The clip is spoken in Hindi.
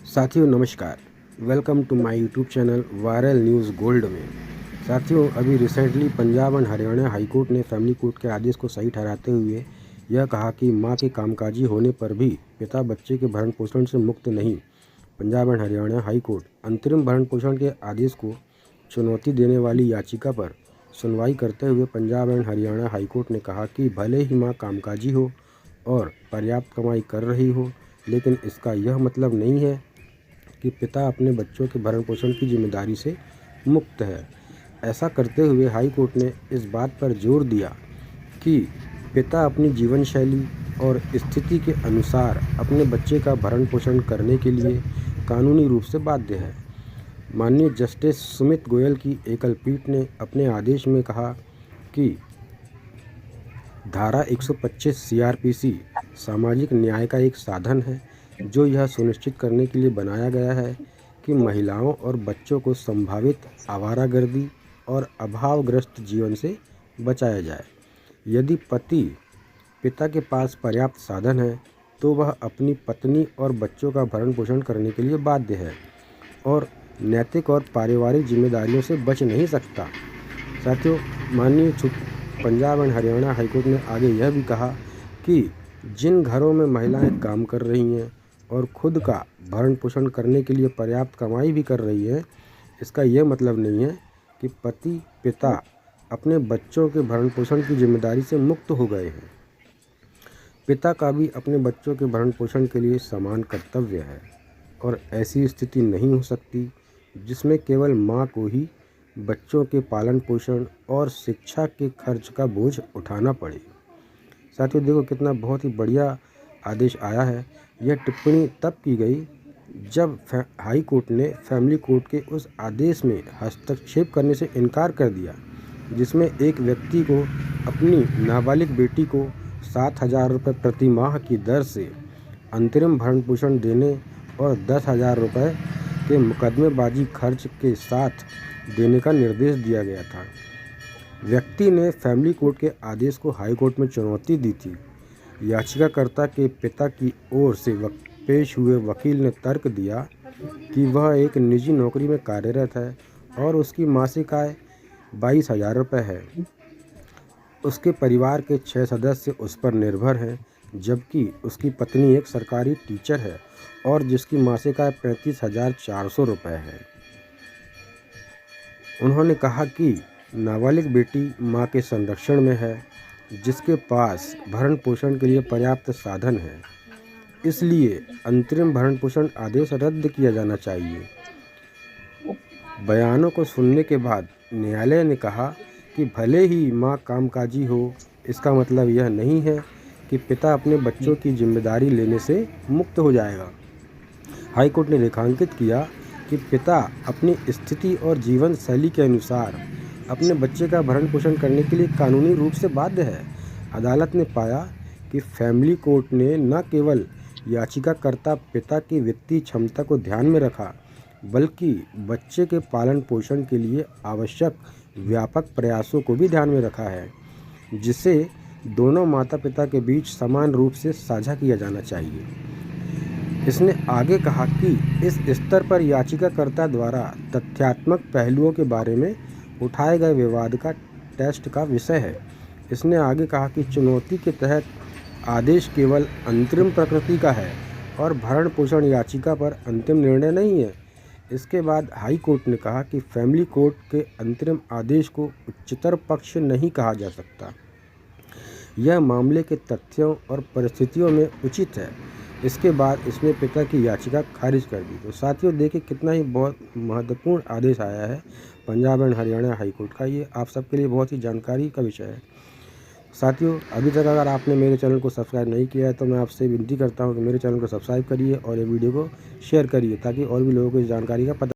साथियों नमस्कार। Welcome to my YouTube channel viral news gold में। साथियों अभी recently Punjab and Haryana High Court ने फैमिली कोर्ट के आदेश को सही ठहराते हुए यह कहा कि मां के कामकाजी होने पर भी पिता बच्चे के भरण पोषण से मुक्त नहीं। Punjab and Haryana High court अंतरिम भरण पोषण के आदेश को चुनौती देने वाली याचिका पर सुनवाई करते हुए Punjab and Haryana High Court ने कहा कि भले ही मां कामकाजी हो और पर्याप्त कमाई कर रही हो, लेकिन इसका यह मतलब नहीं है कि पिता अपने बच्चों के भरण पोषण की जिम्मेदारी से मुक्त है। ऐसा करते हुए हाई कोर्ट ने इस बात पर जोर दिया कि पिता अपनी जीवन शैली और स्थिति के अनुसार अपने बच्चे का भरण पोषण करने के लिए कानूनी रूप से बाध्य है। माननीय जस्टिस सुमित गोयल की एकल पीठ ने अपने आदेश में कहा कि धारा 125 सीआरपीसी सामाजिक न्याय का एक साधन है जो यह सुनिश्चित करने के लिए बनाया गया है कि महिलाओं और बच्चों को संभावित आवारागर्दी और अभावग्रस्त जीवन से बचाया जाए। यदि पिता के पास पर्याप्त साधन है तो वह अपनी पत्नी और बच्चों का भरण पोषण करने के लिए बाध्य है और नैतिक और पारिवारिक जिम्मेदारियों से बच नहीं सकता। साथियों, माननीय पंजाब एंड हरियाणा हाईकोर्ट ने आगे यह भी कहा कि जिन घरों में महिलाएं काम कर रही हैं और खुद का भरण पोषण करने के लिए पर्याप्त कमाई भी कर रही हैं, इसका यह मतलब नहीं है कि पिता अपने बच्चों के भरण पोषण की जिम्मेदारी से मुक्त हो गए हैं। पिता का भी अपने बच्चों के भरण पोषण के लिए समान कर्तव्य है और ऐसी स्थिति नहीं हो सकती जिसमें केवल मां को ही बच्चों के पालन पोषण और शिक्षा के खर्च का बोझ उठाना पड़े। साथियों देखो कितना बहुत ही बढ़िया आदेश आया है। यह टिप्पणी तब की गई जब हाई कोर्ट ने फैमिली कोर्ट के उस आदेश में हस्तक्षेप करने से इनकार कर दिया जिसमें एक व्यक्ति को अपनी नाबालिग बेटी को 7,000 रुपये प्रति माह की दर से अंतरिम भरण पोषण देने और 10,000 रुपये के मुकदमेबाजी खर्च के साथ देने का निर्देश दिया गया था। व्यक्ति ने फैमिली कोर्ट के आदेश को हाई कोर्ट में चुनौती दी थी। याचिकाकर्ता के पिता की ओर से पेश हुए वकील ने तर्क दिया कि वह एक निजी नौकरी में कार्यरत है और उसकी मासिक आय 22,000 रुपये है। उसके परिवार के 6 सदस्य उस पर निर्भर हैं, जबकि उसकी पत्नी एक सरकारी टीचर है और जिसकी मासिक आय 35,400 रुपये है। उन्होंने कहा कि नाबालिग बेटी मां के संरक्षण में है जिसके पास भरण पोषण के लिए पर्याप्त साधन है, इसलिए अंतरिम भरण पोषण आदेश रद्द किया जाना चाहिए। बयानों को सुनने के बाद न्यायालय ने कहा कि भले ही मां कामकाजी हो, इसका मतलब यह नहीं है कि पिता अपने बच्चों की जिम्मेदारी लेने से मुक्त हो जाएगा। हाईकोर्ट ने रेखांकित किया कि पिता अपनी स्थिति और जीवन शैली के अनुसार अपने बच्चे का भरण पोषण करने के लिए कानूनी रूप से बाध्य है। अदालत ने पाया कि फैमिली कोर्ट ने न केवल याचिकाकर्ता पिता की वित्तीय क्षमता को ध्यान में रखा, बल्कि बच्चे के पालन पोषण के लिए आवश्यक व्यापक प्रयासों को भी ध्यान में रखा है, जिसे दोनों माता पिता के बीच समान रूप से साझा किया जाना चाहिए। इसने आगे कहा कि इस स्तर पर याचिकाकर्ता द्वारा तथ्यात्मक पहलुओं के बारे में उठाए गए विवाद का टेस्ट का विषय है। इसने आगे कहा कि चुनौती के तहत आदेश केवल अंतरिम प्रकृति का है और भरण पोषण याचिका पर अंतिम निर्णय नहीं है। इसके बाद हाई कोर्ट ने कहा कि फैमिली कोर्ट के अंतरिम आदेश को उच्चतर पक्ष नहीं कहा जा सकता। यह मामले के तथ्यों और परिस्थितियों में उचित है। इसके बाद इसने पिता की याचिका खारिज कर दी। तो साथियों देखिए कितना ही बहुत महत्वपूर्ण आदेश आया है Punjab and Haryana High court का। ये आप सबके लिए बहुत ही जानकारी का विषय है। साथियों अभी तक अगर आपने मेरे चैनल को सब्सक्राइब नहीं किया है तो मैं आपसे विनती करता हूँ कि मेरे चैनल को सब्सक्राइब करिए और ये वीडियो को शेयर करिए ताकि और भी लोगों को इस जानकारी का पता